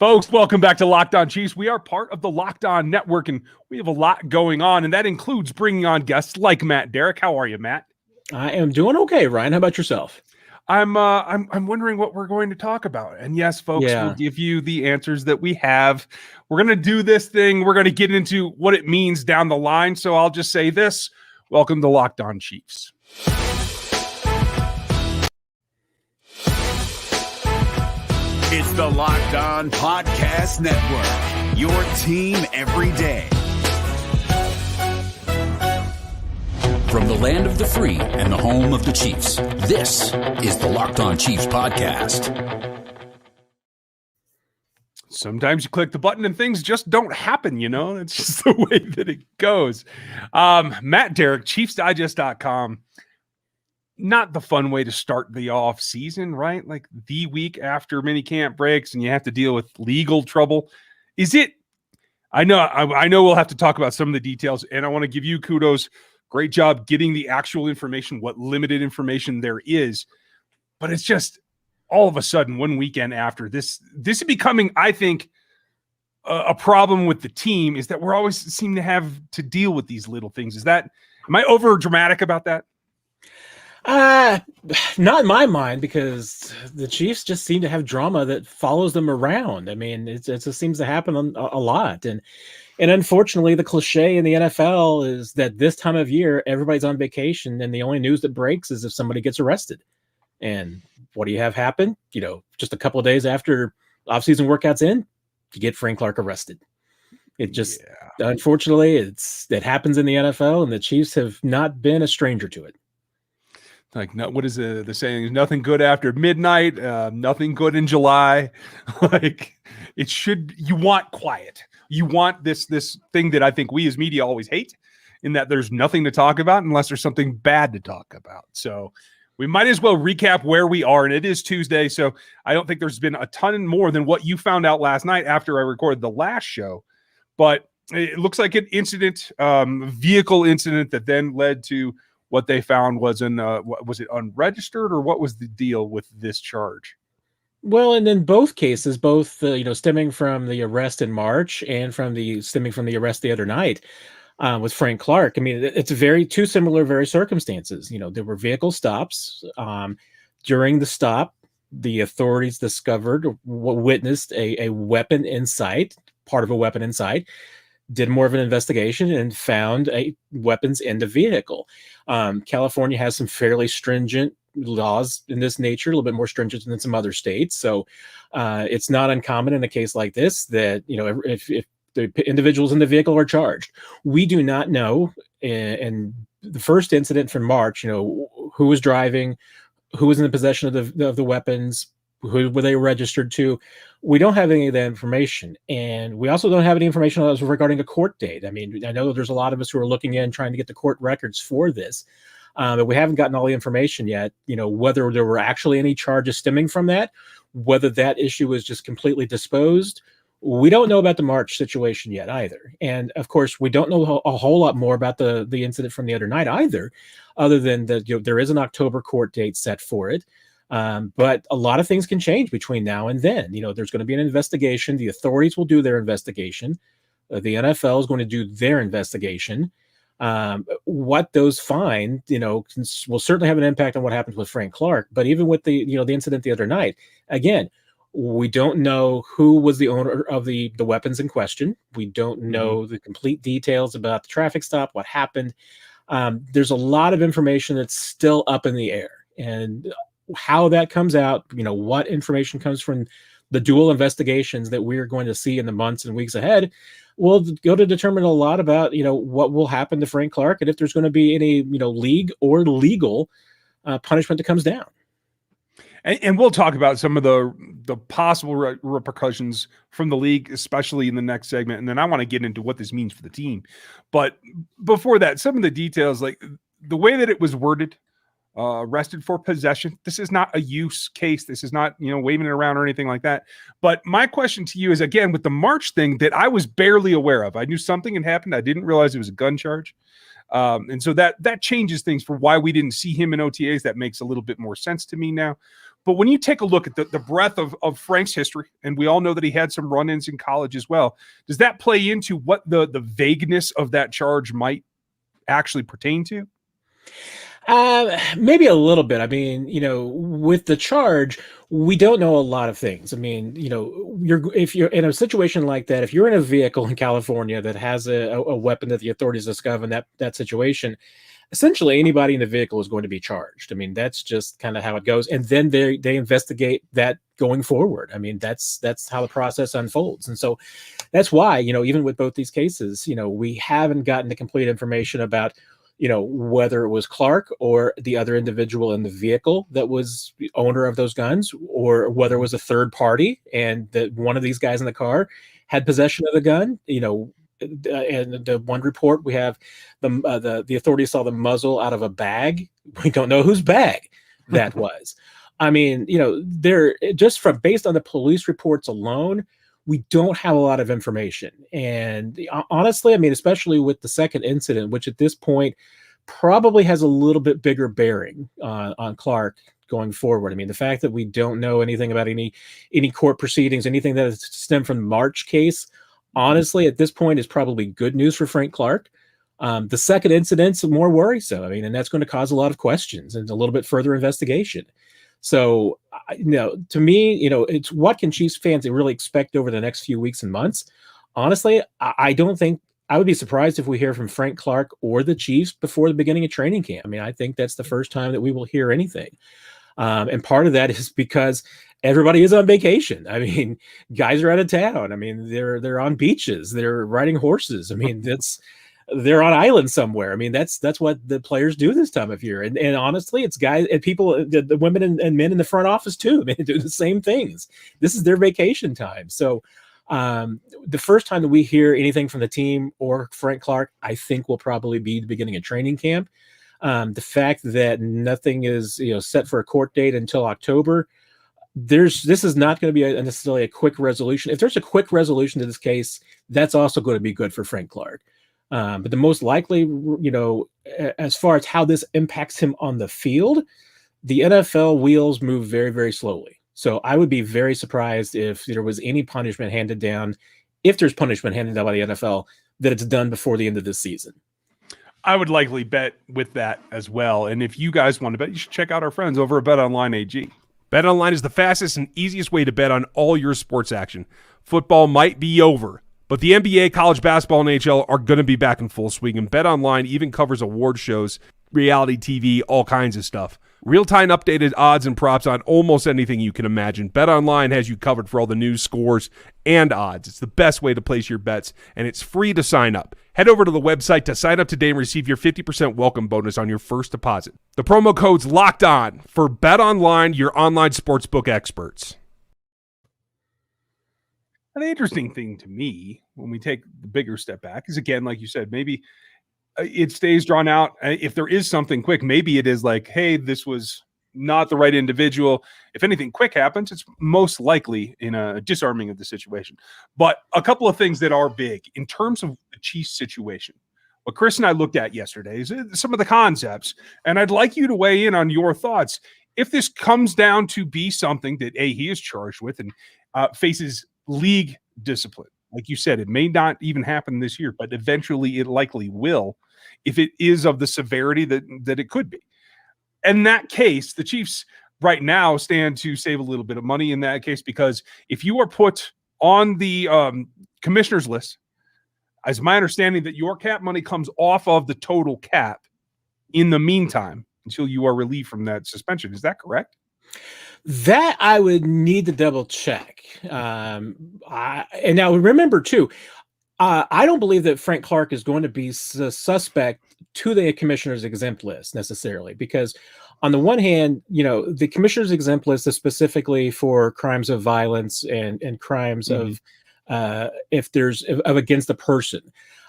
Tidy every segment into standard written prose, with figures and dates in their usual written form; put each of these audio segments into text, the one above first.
Folks, welcome back to Locked On Chiefs. We are part of the Locked On Network, and we have a lot going on, and that includes bringing on guests like Matt Derrick. How are you, Matt? I am doing okay, Ryan. How about yourself? I'm wondering what we're going to talk about. And yes, folks, we'll give you the answers that we have. We're going to do this thing. We're going to get into what it means down the line. So I'll just say this. Welcome to Locked On Chiefs. It's the Locked On Podcast Network, your team every day. From the land of the free and the home of the Chiefs, this is the Locked On Chiefs podcast. Sometimes you click the button and things just don't happen, you know? It's just the way that it goes. Matt Derrick, ChiefsDigest.com. Not the fun way to start the off season, right? Like the week after minicamp breaks and you have to deal with legal trouble. Is it? I know we'll have to talk about some of the details, and I want to give you kudos. Great job getting the actual information, what limited information there is. But it's just all of a sudden, one weekend after this is becoming, I think, a problem with the team is that we're always seem to have to deal with these little things. Am I over dramatic about that? Not in my mind, because the Chiefs just seem to have drama that follows them around. I mean, it just seems to happen a lot. And unfortunately, the cliche in the NFL is that this time of year, everybody's on vacation, and the only news that breaks is if somebody gets arrested. And what do you have happen? You know, just a couple of days after offseason workouts in, you get Frank Clark arrested. It just, unfortunately, it happens in the NFL, and the Chiefs have not been a stranger to it. Like, no, what is the saying? Nothing good after midnight, nothing good in July. Like, you want quiet. You want this thing that I think we as media always hate, in that there's nothing to talk about unless there's something bad to talk about. So we might as well recap where we are, and it is Tuesday, so I don't think there's been a ton more than what you found out last night after I recorded the last show. But it looks like an incident, vehicle incident that then led to what they found was was it unregistered, or what was the deal with this charge? Well, and in both cases, stemming from the arrest in March and stemming from the arrest the other night with Frank Clark. I mean, it's two similar circumstances. You know, there were vehicle stops. During the stop, the authorities witnessed a weapon in sight, part of a weapon in sight. Did more of an investigation and found weapons in the vehicle. California has some fairly stringent laws in this nature, a little bit more stringent than some other states. So it's not uncommon in a case like this that, you know, if the individuals in the vehicle are charged. We do not know in the first incident from March, you know, who was driving, who was in the possession of the weapons, who were they registered to. We don't have any of that information. And we also don't have any information regarding a court date. I mean, I know there's a lot of us who are looking in trying to get the court records for this, but we haven't gotten all the information yet, you know, whether there were actually any charges stemming from that, whether that issue was just completely disposed. We don't know about the March situation yet either. And of course, we don't know a whole lot more about the incident from the other night either, other than that, you know, there is an October court date set for it. But a lot of things can change between now and then. You know, there's going to be an investigation. The authorities will do their investigation. The NFL is going to do their investigation. What those find, you know, will certainly have an impact on what happens with Frank Clark. But even with the incident the other night, again, we don't know who was the owner of the weapons in question. We don't know the complete details about the traffic stop, what happened. There's a lot of information that's still up in the air. And how that comes out, you know, what information comes from the dual investigations that we're going to see in the months and weeks ahead will go to determine a lot about, you know, what will happen to Frank Clark and if there's going to be any, you know, league or legal punishment that comes down. And we'll talk about some of the possible repercussions from the league, especially in the next segment. And then I want to get into what this means for the team. But before that, some of the details, like the way that it was worded, arrested for possession. This is not a use case. This is not, you know, waving it around or anything like that. But my question to you is, again, with the March thing that I was barely aware of. I knew something had happened. I didn't realize it was a gun charge. And so that changes things for why we didn't see him in OTAs. That makes a little bit more sense to me now. But when you take a look at the breadth of Frank's history, and we all know that he had some run-ins in college as well, does that play into what the vagueness of that charge might actually pertain to? Maybe a little bit. I mean, with the charge, we don't know a lot of things. I mean, if you're in a situation like that, if you're in a vehicle in California that has a weapon that the authorities discover in that situation, essentially anybody in the vehicle is going to be charged. I mean, that's just kind of how it goes. And then they investigate that going forward. I mean, that's how the process unfolds. And so that's why, even with both these cases, we haven't gotten the complete information about, whether it was Clark or the other individual in the vehicle that was the owner of those guns, or whether it was a third party and that one of these guys in the car had possession of the gun. And the one report we have, the authorities saw the muzzle out of a bag. We don't know whose bag that was. I mean, they're just based on the police reports alone, we don't have a lot of information. And honestly, I mean, especially with the second incident, which at this point probably has a little bit bigger bearing on Clark going forward. I mean, the fact that we don't know anything about any court proceedings, anything that stemmed from the March case, honestly, at this point is probably good news for Frank Clark. The second incident's more worrisome. I mean, and that's going to cause a lot of questions and a little bit further investigation. So, to me, it's what can Chiefs fans really expect over the next few weeks and months? Honestly, I don't think I would be surprised if we hear from Frank Clark or the Chiefs before the beginning of training camp. I mean, I think that's the first time that we will hear anything. And part of that is because everybody is on vacation. I mean, guys are out of town. I mean, they're on beaches. They're riding horses. I mean, they're on islands somewhere. I mean, that's what the players do this time of year. And honestly, it's guys and people, the women and men in the front office too. I mean, they do the same things. This is their vacation time. So the first time that we hear anything from the team or Frank Clark, I think will probably be the beginning of training camp. The fact that nothing is set for a court date until October, this is not going to be necessarily a quick resolution. If there's a quick resolution to this case, that's also going to be good for Frank Clark. But the most likely, as far as how this impacts him on the field, the NFL wheels move very, very slowly. So I would be very surprised if there was any punishment handed down, if there's punishment handed down by the NFL, that it's done before the end of this season. I would likely bet with that as well. And if you guys want to bet, you should check out our friends over at BetOnline AG. BetOnline is the fastest and easiest way to bet on all your sports action. Football might be over, but the NBA, college basketball, and NHL are going to be back in full swing, and BetOnline even covers award shows, reality TV, all kinds of stuff. Real-time updated odds and props on almost anything you can imagine. BetOnline has you covered for all the news, scores, and odds. It's the best way to place your bets, and it's free to sign up. Head over to the website to sign up today and receive your 50% welcome bonus on your first deposit. The promo code's LOCKED ON for BetOnline, your online sportsbook experts. An interesting thing to me when we take the bigger step back is, again, like you said, maybe it stays drawn out. If there is something quick, maybe it is like, hey, this was not the right individual. If anything quick happens, it's most likely in a disarming of the situation. But a couple of things that are big in terms of the Chiefs situation. What Chris and I looked at yesterday is some of the concepts, and I'd like you to weigh in on your thoughts. If this comes down to be something that he is charged with and faces league discipline, like you said, it may not even happen this year, but eventually it likely will, if it is of the severity that it could be. In that case, the Chiefs right now stand to save a little bit of money in that case, because if you are put on the commissioner's list, as my understanding that your cap money comes off of the total cap in the meantime until you are relieved from that suspension. Is that correct? That I would need to double check. And now remember too, I don't believe that Frank Clark is going to be suspect to the commissioner's exempt list necessarily, because on the one hand, the commissioner's exempt list is specifically for crimes of violence and crimes of if there's of against the person.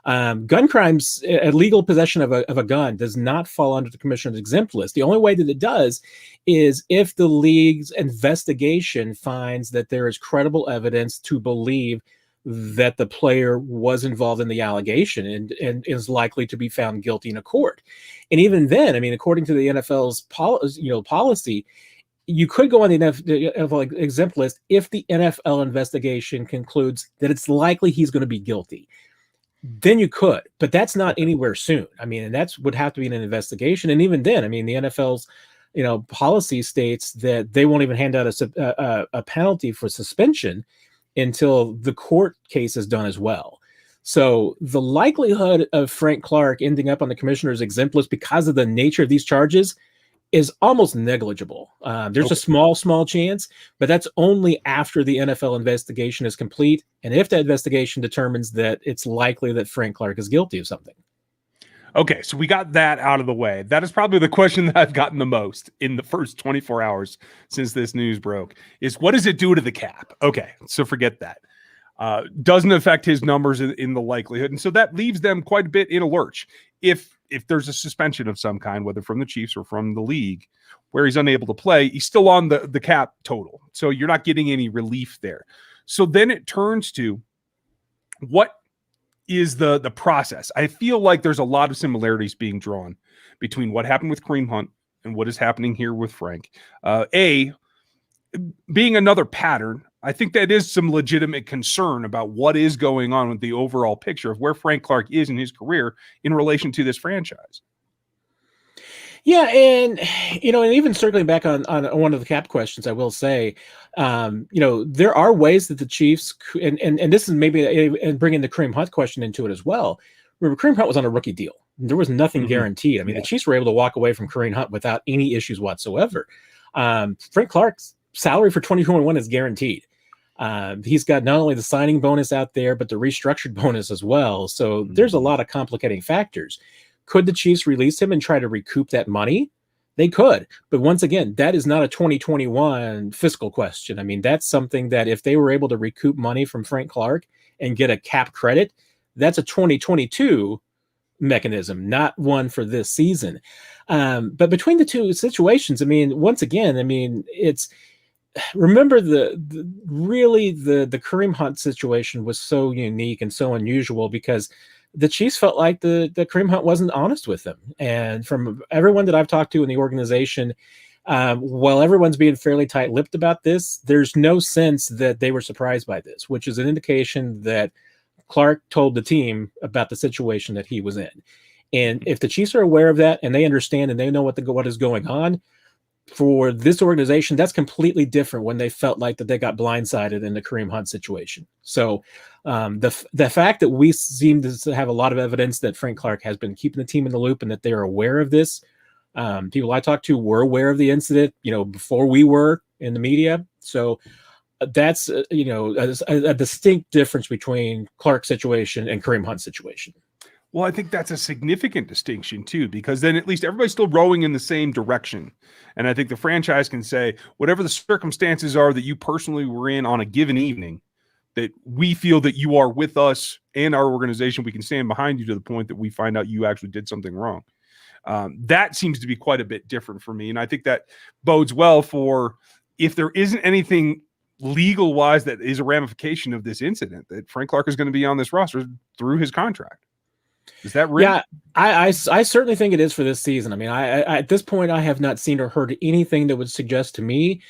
Gun crimes, illegal possession of a gun does not fall under the commissioner's exempt list. The only way that it does is if the league's investigation finds that there is credible evidence to believe that the player was involved in the allegation and is likely to be found guilty in a court. And even then, I mean, according to the NFL's policy, you could go on the NFL exempt list if the NFL investigation concludes that it's likely he's going to be guilty. Then you could, but that's not anywhere soon. I mean, and that's would have to be an investigation. And even then, I mean, the NFL's policy states that they won't even hand out a penalty for suspension until the court case is done as well. So the likelihood of Frank Clark ending up on the commissioner's exempt list because of the nature of these charges is almost negligible. There's a small chance, but that's only after the NFL investigation is complete. And if that investigation determines that it's likely that Frank Clark is guilty of something. Okay, so we got that out of the way. That is probably the question that I've gotten the most in the first 24 hours since this news broke is what does it do to the cap? Okay, so forget that. Doesn't affect his numbers in the likelihood. And so that leaves them quite a bit in a lurch. If there's a suspension of some kind, whether from the Chiefs or from the league, where he's unable to play, he's still on the cap total. So you're not getting any relief there. So then it turns to what is the process. I feel like there's a lot of similarities being drawn between what happened with Kareem Hunt and what is happening here with Frank. Being another pattern, I think that is some legitimate concern about what is going on with the overall picture of where Frank Clark is in his career in relation to this franchise. Yeah, and and even circling back on one of the cap questions, I will say, there are ways that the Chiefs and this is maybe and bringing the Kareem Hunt question into it as well. Remember, Kareem Hunt was on a rookie deal. There was nothing guaranteed. I mean, the Chiefs were able to walk away from Kareem Hunt without any issues whatsoever. Frank Clark's salary for 2021 is guaranteed. He's got not only the signing bonus out there, but the restructured bonus as well. So there's a lot of complicating factors. Could the Chiefs release him and try to recoup that money? They could. But once again, that is not a 2021 fiscal question. I mean, that's something that if they were able to recoup money from Frank Clark and get a cap credit, that's a 2022 mechanism, not one for this season. But between the two situations, I mean, once again, I mean, remember the Kareem Hunt situation was so unique and so unusual because the Chiefs felt like the Kareem Hunt wasn't honest with them. And from everyone that I've talked to in the organization, while everyone's being fairly tight-lipped about this, there's no sense that they were surprised by this, which is an indication that Clark told the team about the situation that he was in. And if the Chiefs are aware of that and they understand and they know what is going on, for this organization, that's completely different when they felt like that they got blindsided in the Kareem Hunt situation. So the fact that we seem to have a lot of evidence that Frank Clark has been keeping the team in the loop and that they are aware of this, people I talked to were aware of the incident, before we were in the media. So that's, a distinct difference between Clark's situation and Kareem Hunt's situation. Well, I think that's a significant distinction too, because then at least everybody's still rowing in the same direction. And I think the franchise can say, whatever the circumstances are that you personally were in on a given evening, that we feel that you are with us and our organization, we can stand behind you to the point that we find out you actually did something wrong. That seems to be quite a bit different for me. And I think that bodes well for if there isn't anything legal-wise that is a ramification of this incident, that Frank Clark is going to be on this roster through his contract. Is that real? Yeah, I certainly think it is for this season. I mean, I at this point, I have not seen or heard anything that would suggest to me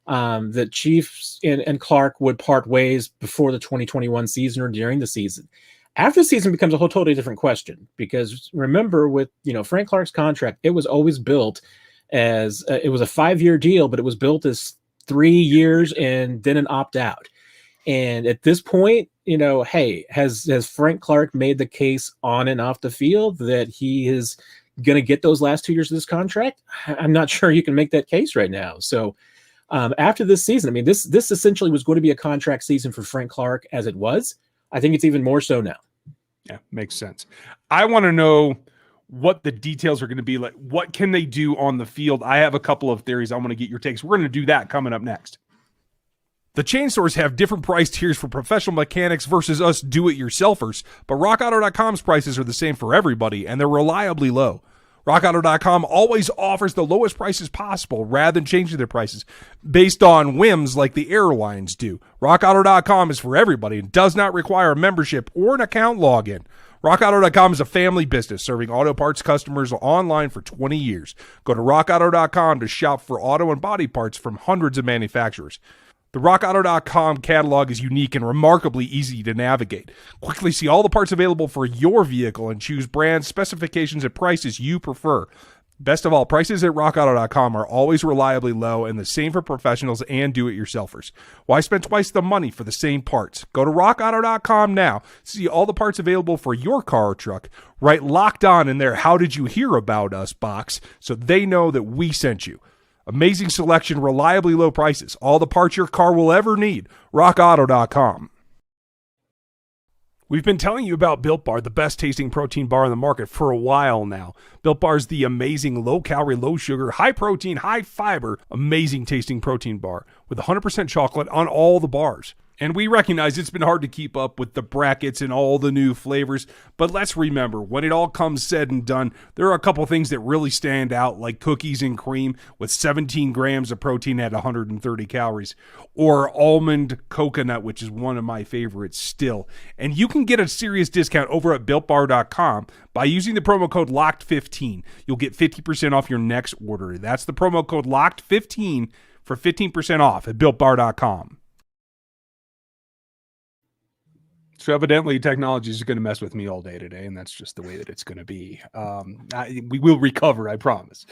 that Chiefs and Clark would part ways before the 2021 season or during the season. After the season becomes a whole totally different question, because remember with, Frank Clark's contract, it was always built as it was a 5-year deal, but it was built as 3 years and then an opt out. And at this point, hey, has Frank Clark made the case on and off the field that he is going to get those last 2 years of this contract? I'm not sure you can make that case right now. So after this season, I mean, this essentially was going to be a contract season for Frank Clark as it was. I think it's even more so now. Yeah, makes sense. I want to know what the details are going to be like. What can they do on the field? I have a couple of theories. I want to get your takes. We're going to do that coming up next. The chain stores have different price tiers for professional mechanics versus us do-it-yourselfers, but RockAuto.com's prices are the same for everybody, and they're reliably low. RockAuto.com always offers the lowest prices possible rather than changing their prices based on whims like the airlines do. RockAuto.com is for everybody and does not require a membership or an account login. RockAuto.com is a family business serving auto parts customers online for 20 years. Go to RockAuto.com to shop for auto and body parts from hundreds of manufacturers. The RockAuto.com catalog is unique and remarkably easy to navigate. Quickly see all the parts available for your vehicle and choose brands, specifications, and prices you prefer. Best of all, prices at RockAuto.com are always reliably low and the same for professionals and do-it-yourselfers. Why spend twice the money for the same parts? Go to RockAuto.com now. See all the parts available for your car or truck. Write Locked On in their How Did You Hear About Us box so they know that we sent you. Amazing selection, reliably low prices. All the parts your car will ever need. RockAuto.com. We've been telling you about Built Bar, the best tasting protein bar on the market for a while now. Built Bar is the amazing low-calorie, low-sugar, high-protein, high-fiber, amazing tasting protein bar with 100% chocolate on all the bars. And we recognize it's been hard to keep up with the brackets and all the new flavors, but let's remember, when it all comes said and done, there are a couple things that really stand out, like cookies and cream with 17 grams of protein at 130 calories, or almond coconut, which is one of my favorites still. And you can get a serious discount over at BuiltBar.com by using the promo code LOCKED15. You'll get 50% off your next order. That's the promo code LOCKED15 for 15% off at BuiltBar.com. So evidently technology is going to mess with me all day today, and that's just the way that it's going to be. We will recover, I promise.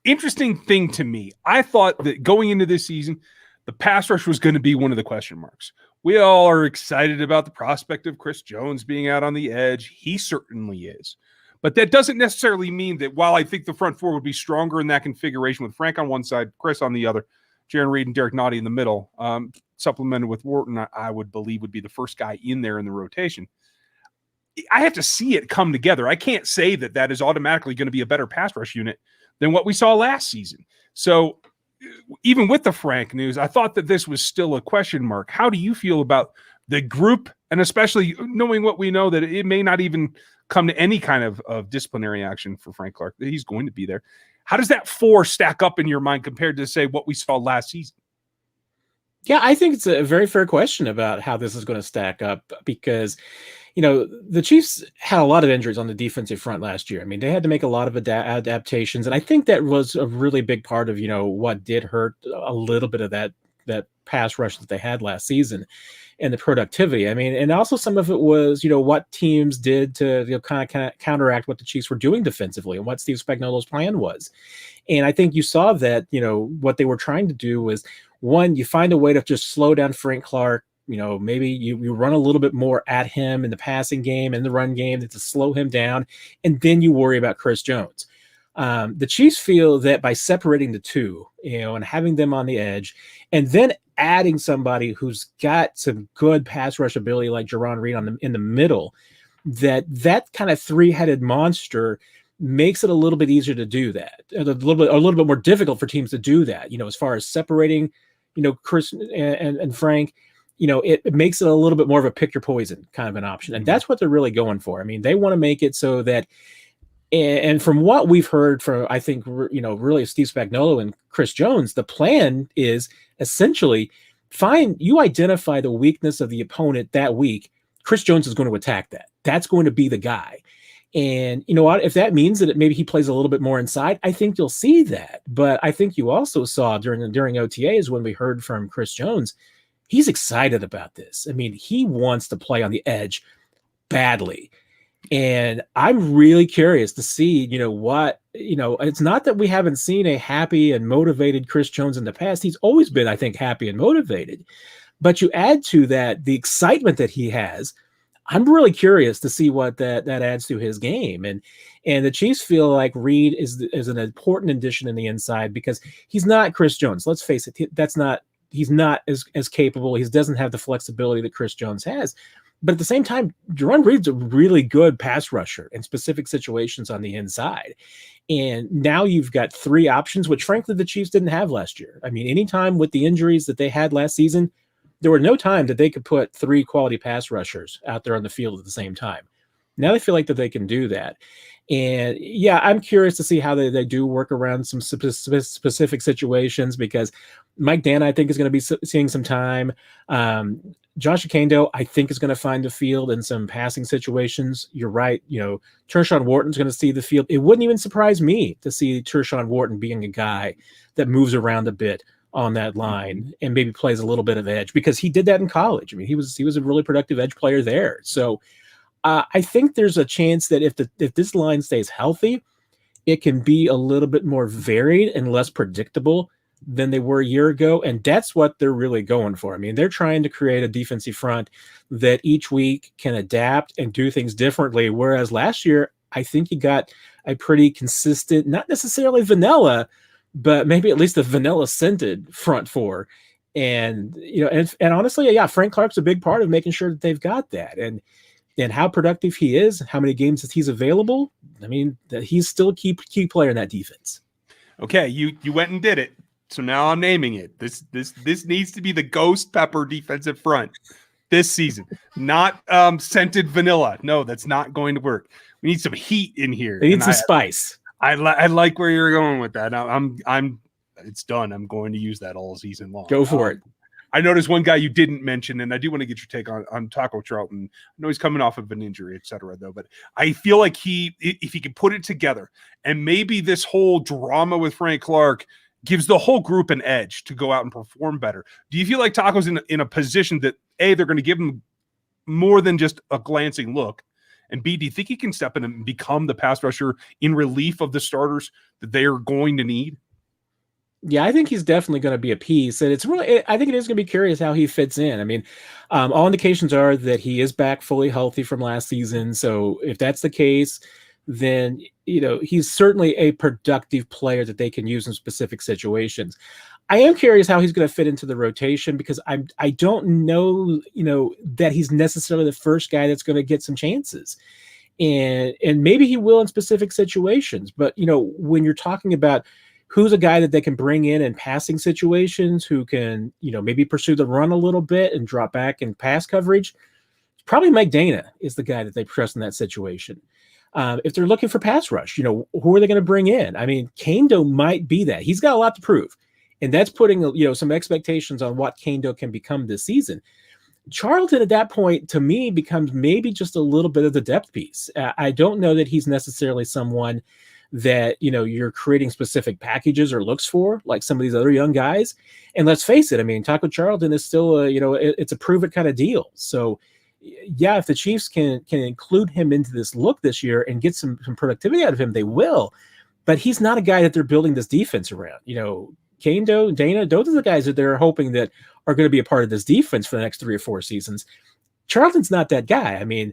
Interesting thing to me, I thought that going into this season, the pass rush was going to be one of the question marks. We all are excited about the prospect of Chris Jones being out on the edge. He certainly is. But that doesn't necessarily mean that while I think the front four would be stronger in that configuration with Frank on one side, Chris on the other, Jaron Reed and Derrick Nottie in the middle, supplemented with Wharton, I would believe would be the first guy in there in the rotation. I have to see it come together. I can't say that that is automatically going to be a better pass rush unit than what we saw last season. So even with the Frank news, I thought that this was still a question mark. How do you feel about the group, and especially knowing what we know, that it may not even come to any kind of disciplinary action for Frank Clark, that he's going to be there? How does that four stack up in your mind compared to, say, what we saw last season? Yeah, I think it's a very fair question about how this is going to stack up because, you know, the Chiefs had a lot of injuries on the defensive front last year. I mean, they had to make a lot of adaptations, and I think that was a really big part of, you know, what did hurt a little bit of that pass rush that they had last season and the productivity. I mean, and also some of it was, you know, what teams did to, you know, kind of counteract what the Chiefs were doing defensively and what Steve Spagnuolo's plan was. And I think you saw that, you know, what they were trying to do was, one, you find a way to just slow down Frank Clark. You know, maybe you run a little bit more at him in the passing game and the run game to slow him down, and then you worry about Chris Jones. The Chiefs feel that by separating the two, you know, and having them on the edge, and then adding somebody who's got some good pass rush ability like Jaron Reed in the middle, that kind of three-headed monster makes it a little bit easier to do that. A little bit more difficult for teams to do that. You know, as far as separating, you know, Chris and Frank, you know, it makes it a little bit more of a pick your poison kind of an option, and that's what they're really going for. I mean, they want to make it so that. And from what we've heard from, I think, you know, really Steve Spagnuolo and Chris Jones, the plan is essentially you identify the weakness of the opponent that week. Chris Jones is going to attack that. That's going to be the guy. And you know what? If that means that maybe he plays a little bit more inside, I think you'll see that. But I think you also saw during OTAs when we heard from Chris Jones, he's excited about this. I mean, he wants to play on the edge badly. And I'm really curious to see, you know, what, you know, it's not that we haven't seen a happy and motivated Chris Jones in the past. He's always been, I think, happy and motivated. But you add to that the excitement that he has. I'm really curious to see what that adds to his game. And the Chiefs feel like Reed is an important addition in the inside because he's not Chris Jones. Let's face it, he's not as capable. He doesn't have the flexibility that Chris Jones has. But at the same time, Jaron Reed's a really good pass rusher in specific situations on the inside. And now you've got three options, which frankly the Chiefs didn't have last year. I mean, anytime with the injuries that they had last season, there were no time that they could put three quality pass rushers out there on the field at the same time. Now they feel like that they can do that. And yeah, I'm curious to see how they do work around some specific situations, because Mike Dana, I think, is going to be seeing some time. Josh Okendo, I think, is going to find the field in some passing situations. You're right. Tershawn Wharton's going to see the field. It wouldn't even surprise me to see Tershawn Wharton being a guy that moves around a bit on that line and maybe plays a little bit of edge, because he did that in college. I mean, he was a really productive edge player there. So I think there's a chance that if this line stays healthy, it can be a little bit more varied and less predictable than they were a year ago. And that's what they're really going for. I mean, they're trying to create a defensive front that each week can adapt and do things differently. Whereas last year, I think you got a pretty consistent, not necessarily vanilla, but maybe at least a vanilla scented front four. And, and honestly, yeah, Frank Clark's a big part of making sure that they've got that. And how productive he is, how many games that he's available. I mean, he's still a key player in that defense. Okay, you went and did it. So now I'm naming it. This needs to be the Ghost Pepper defensive front this season. Not scented vanilla. No, that's not going to work. We need some heat in here. They need some spice. I like where you're going with that. It's done. I'm going to use that all season long. Go for it. I noticed one guy you didn't mention, and I do want to get your take on Taco Charlton. I know he's coming off of an injury, et cetera, though, but I feel like if he could put it together, and maybe this whole drama with Frank Clark gives the whole group an edge to go out and perform better. Do you feel like Taco's in a position that, A, they're going to give him more than just a glancing look, and B, do you think he can step in and become the pass rusher in relief of the starters that they are going to need? Yeah, I think he's definitely going to be a piece, and I think it is going to be curious how he fits in. I mean, all indications are that he is back fully healthy from last season. So if that's the case, then he's certainly a productive player that they can use in specific situations. I am curious how he's going to fit into the rotation, because I don't know, that he's necessarily the first guy that's going to get some chances. And maybe he will in specific situations, but when you're talking about who's a guy that they can bring in passing situations, who can, maybe pursue the run a little bit and drop back in pass coverage, probably Mike Dana is the guy that they trust in that situation. If they're looking for pass rush, who are they going to bring in? I mean, Kendo might be that. He's got a lot to prove, and that's putting, some expectations on what Kendo can become this season. Charlton at that point, to me, becomes maybe just a little bit of the depth piece. I don't know that he's necessarily someone that you're creating specific packages or looks for, like some of these other young guys. And let's face it, I mean, Taco Charlton is still it's a prove it kind of deal. So yeah, if the Chiefs can include him into this look this year and get some productivity out of him, they will. But he's not a guy that they're building this defense around. Kendo, Dana, those are the guys that they're hoping that are going to be a part of this defense for the next 3 or 4 seasons. Charlton's not that guy. I mean,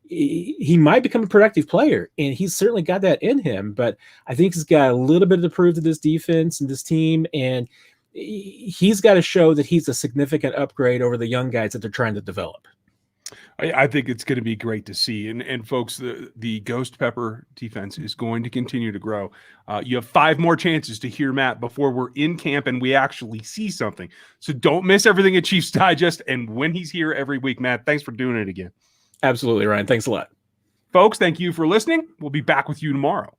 he might become a productive player, and he's certainly got that in him, but I think he's got a little bit to prove to this defense and this team, and he's got to show that he's a significant upgrade over the young guys that they're trying to develop. I think it's going to be great to see. And folks, the Ghost Pepper defense is going to continue to grow. You have 5 more chances to hear Matt before we're in camp and we actually see something. So don't miss everything at Chiefs Digest. And when he's here every week, Matt, thanks for doing it again. Absolutely, Ryan. Thanks a lot. Folks, thank you for listening. We'll be back with you tomorrow.